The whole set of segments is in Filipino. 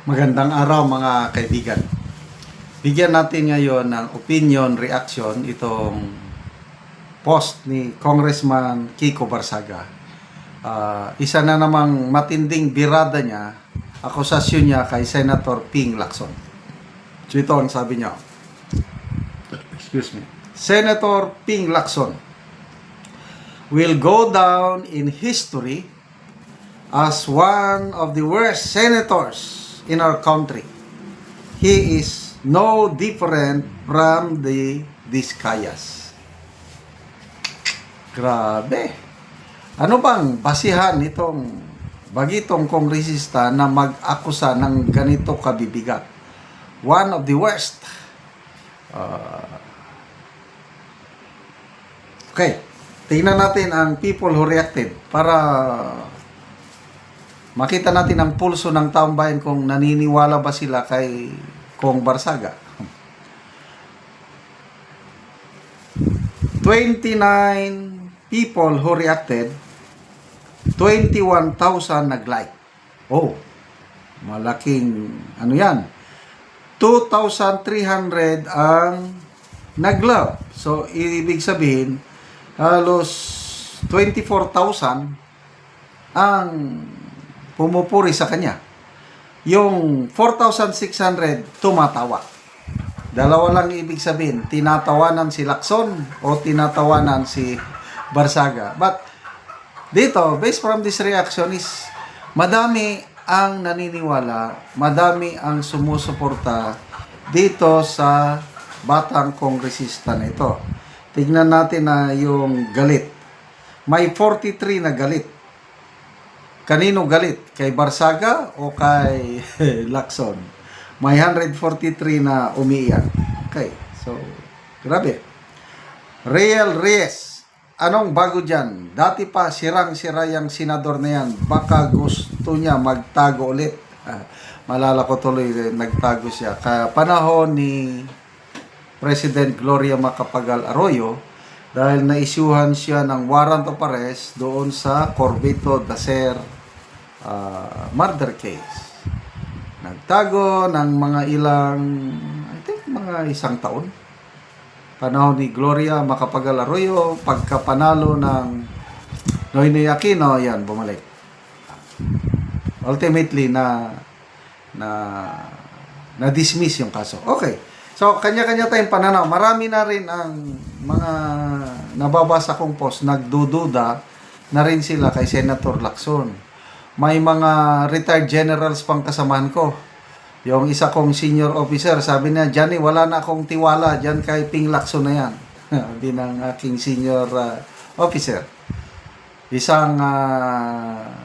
Magandang araw mga kaibigan. Bigyan natin ngayon ng opinion reaction itong post ni Congressman Kiko Barsaga. Isa na namang matinding birada niya, akusasyon niya kay Senator Ping Lacson. So ito ang sabi niya. Excuse me. Senator Ping Lacson will go down in history as one of the worst senators in our country. He is no different from the Vizcayas. Grabe. Ano bang basihan nitong bagitong kongresista na mag-akusa ng ganito kabibigat? One of the worst. Okay. Tingnan natin ang people who reacted para makita natin ang pulso ng taong bayan kung naniniwala ba sila kay Kong Barsaga. 29 people who reacted, 21,000 nag-like. Oh, malaking ano yan. 2,300 ang nag-love. So, ibig sabihin, halos 24,000 ang pumupuri sa kanya. Yung 4,600 tumatawa. Dalawa lang ibig sabihin, tinatawanan si Lacson o tinatawanan si Barsaga. But dito, based from this reaction is madami ang naniniwala, madami ang sumusuporta dito sa batang kongresista na ito. Tignan natin na yung galit. May 43 na galit. Kanino galit? Kay Barsaga o kay Lacson? May 143 na umiiyak. Okay, so, grabe. Real Reyes, anong bago dyan? Dati pa, sirang-sira yung senador na yan. Baka gusto niya magtago ulit. Malala ko tuloy, nagtago siya. Kaya panahon ni President Gloria Macapagal Arroyo, dahil na-isyuhan siya ng warrant of arrest doon sa Corbito Dacer murder case. Nagtago ng mga ilang, I think mga isang taon. Panahon ni Gloria Macapagal Arroyo, pagkapanalo ng Noynoy Aquino, yan, bumalik. Ultimately, na-dismiss yung kaso. Okay. So, kanya-kanya tayong pananaw. Marami na rin ang mga nababasa kong post, nagdududa na rin sila kay Senator Lacson. May mga retired generals pang kasamahan ko. Yung isa kong senior officer, sabi niya, Johnny, wala na akong tiwala dyan kay Ping Lacson na yan. Hindi ng aking senior officer. Isang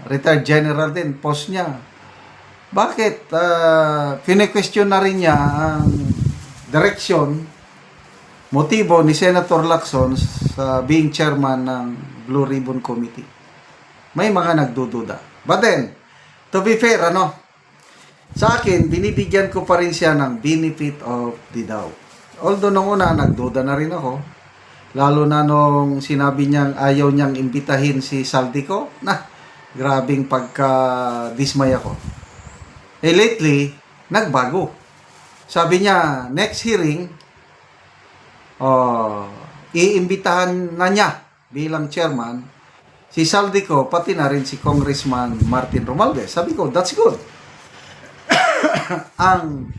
retired general din, post niya. Bakit? Kine-question na rin niya ang direksyon, motibo ni Senator Lacson sa being chairman ng Blue Ribbon Committee. May mga nagdududa. But then, to be fair, sa akin, binibigyan ko pa rin siya ng benefit of the doubt. Although nung una, nagduda na rin ako. Lalo na nung sinabi niyang ayaw niyang imbitahin si Saldico. Grabing pagka-dismay ako. Lately, nagbago. Sabi niya, next hearing, iimbitahan na niya bilang chairman si Saldico, pati na rin si Congressman Martin Romualdez. Sabi ko, that's good. Ang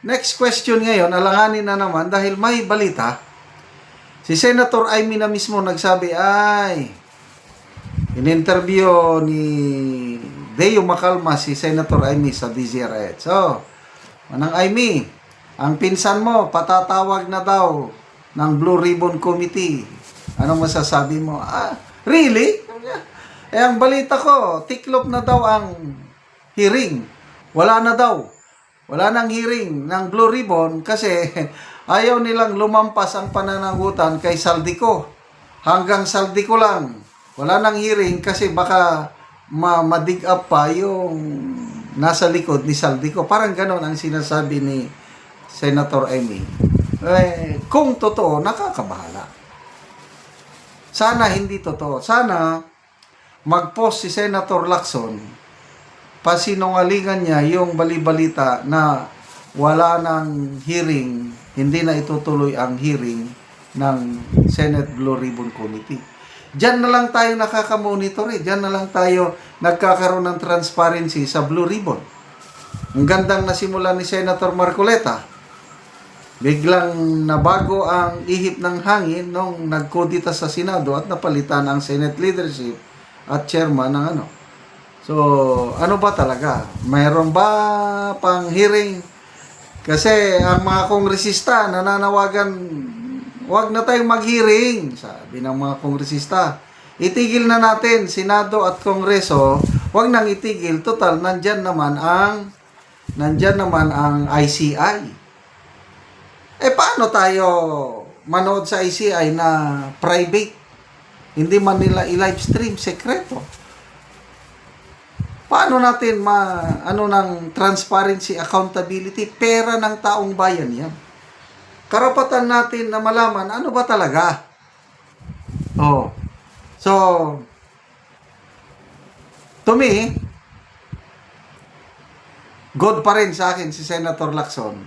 next question ngayon, alanganin na naman dahil may balita. Si Senator Amy na mismo nagsabi, in-interview ni Deo Macalma si Senator Amy sa DZRH. So, Manang Amy, ang pinsan mo, patatawag na daw ng Blue Ribbon Committee. Anong masasabi mo? Really? Ang balita ko, tiklop na daw ang hearing. Wala na daw. Wala nang hearing ng Blue Ribbon kasi ayaw nilang lumampas ang pananagutan kay Saldico. Hanggang Saldico lang. Wala nang hearing kasi baka ma-dig up pa yung nasa likod ni Saldico. Parang ganon ang sinasabi ni Senator Amy. Kung totoo, nakakabahala. Sana hindi totoo. Sana mag-post si Senator Lacson pasinungalingan niya yung balibalita na wala ng hearing, hindi na itutuloy ang hearing ng Senate Blue Ribbon Committee. Diyan na lang tayo nakaka-monitor Diyan na lang tayo nagkakaroon ng transparency sa Blue Ribbon. Ang gandang nasimula ni Senator Marcoleta. Biglang nabago ang ihip ng hangin nung nagkudita sa Senado at napalitan ang Senate leadership at chairman ng ano. So, ano ba talaga? Mayroon ba pang hearing? Kasi ang mga kongresista nananawagan, huwag na tayong mag-hearing, sabi ng mga kongresista. Itigil na natin, Senado at Kongreso, huwag nang itigil. Total, nandyan naman ang ICI. Paano tayo manood sa ICI na private? Hindi man nila i-live stream, sekreto. Paano natin ng transparency, accountability, pera ng taong bayan yan? Karapatan natin na malaman ano ba talaga. So, to me, good pa rin sa akin si Senator Lacson.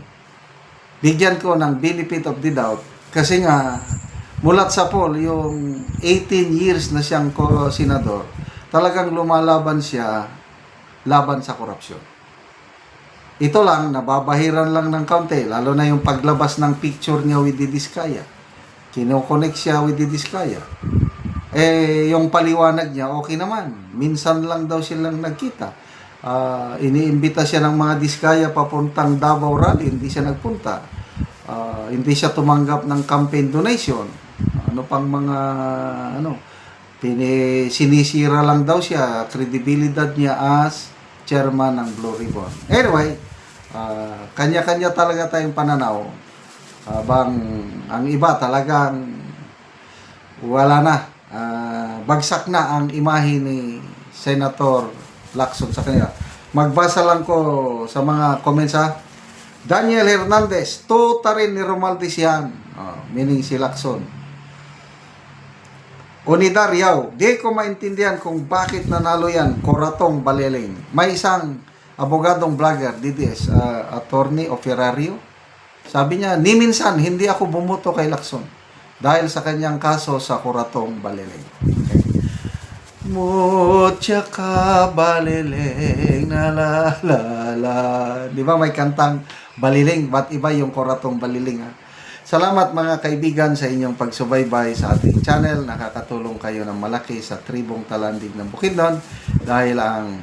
Bigyan ko ng benefit of the doubt kasi nga mulat sa poll yung 18 years na siyang senador, talagang lumalaban siya laban sa korupsyon. Ito lang, nababahiran lang ng kaunti, lalo na yung paglabas ng picture niya with the Diskaya. Kino-connect siya with the Diskaya. Yung paliwanag niya, okay naman. Minsan lang daw silang nagkita. Iniimbita siya ng mga Diskaya papuntang Davao Rally, hindi siya nagpunta. Hindi siya tumanggap ng campaign donation. Ano pang mga, sinisira lang daw siya, credibility niya as chairman ng Blue Ribbon. Anyway, kanya-kanya talaga tayong pananaw. Habang ang iba talagang wala na. Bagsak na ang imahe ni Senator Lacson sa kanila. Magbasa lang ko sa mga comments ha. Daniel Hernandez, tuta rin ni Romualdez yan. Meaning si Lacson. Unidar Yaw, di ko maintindihan kung bakit nanalo yan, Coratong Baliling. May isang abogadong vlogger, DDS, attorney o Ferrario. Sabi niya, ni minsan, hindi ako bumuto kay Lacson dahil sa kanyang kaso sa Coratong Baliling. Okay. Mutya ka Baliling, na la la la. Di ba may kantang Baliling, ba't iba yung Coratong Baliling ha? Salamat mga kaibigan sa inyong pagsubaybay sa ating channel. Nakakatulong kayo ng malaki sa tribong Talandig ng Bukidnon dahil ang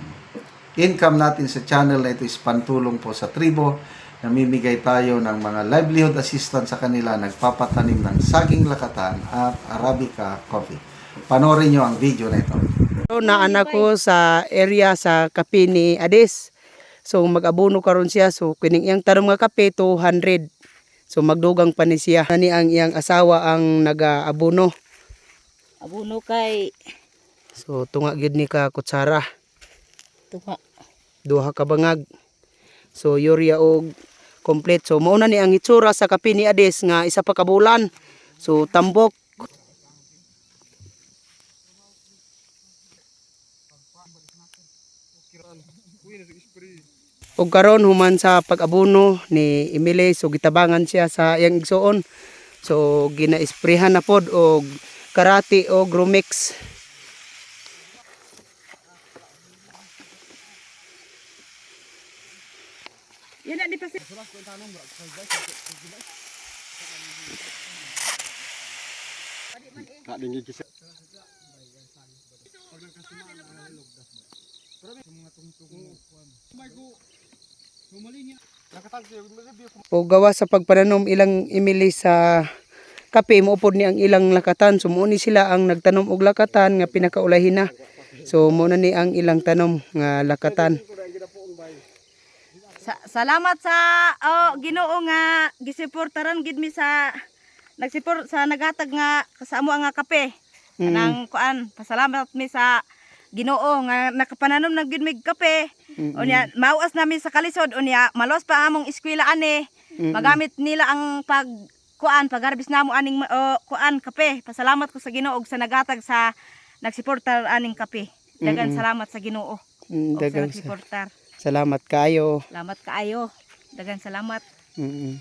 income natin sa channel na ito is pantulong po sa tribo. Namimigay tayo ng mga livelihood assistance sa kanila, nagpapatanim ng saging lakatan at Arabica coffee. Panoorin nyo ang video na ito. Naanak ko sa area sa kape ni Ades. So mag-abono karon siya. So kining iyang tanong nga kape 200. So magdugang pa ni siya. Nani ang iyang asawa ang nag-abono. Abono kay So tunga gid ni ka kutsara. tuha. Duha ka bangag. So urea og complete. So mao na ni ang itsura sa kape ni Ades nga isa pa ka bulan. So tambok. Og karon human sa pag-abono ni Emile, so gitabangan siya sa iyang igsuon. So gina-sprayhan na pod og karate o Gromix. Yan na di pa O gawa sa pagpananom ilang Emile sa kape, maupod ni ang ilang lakatan. So mo ni sila ang nagtanom og lakatan nga pinakaulahin na. So mo na ni ang ilang tanom nga lakatan. salamat sa Ginoo nga gisuportaran gid mi sa nagsiport sa nagatag nga kasamo nga kape. Kanang kuan, pasalamat mi sa Ginoo nga nakapananom na gid mig kape. Unya mauas nami sa kalisod unya malos pa among eskwela ani. Magamit nila ang pagharbis namo aning kape. Pasalamat ko sa Ginoo ug sa nagatag sa nagsuportar aning kape. Dagan salamat sa Ginoo. o sa dagang nagsuportar. salamat kayo. Salamat kaayo. Dagan salamat. Mm.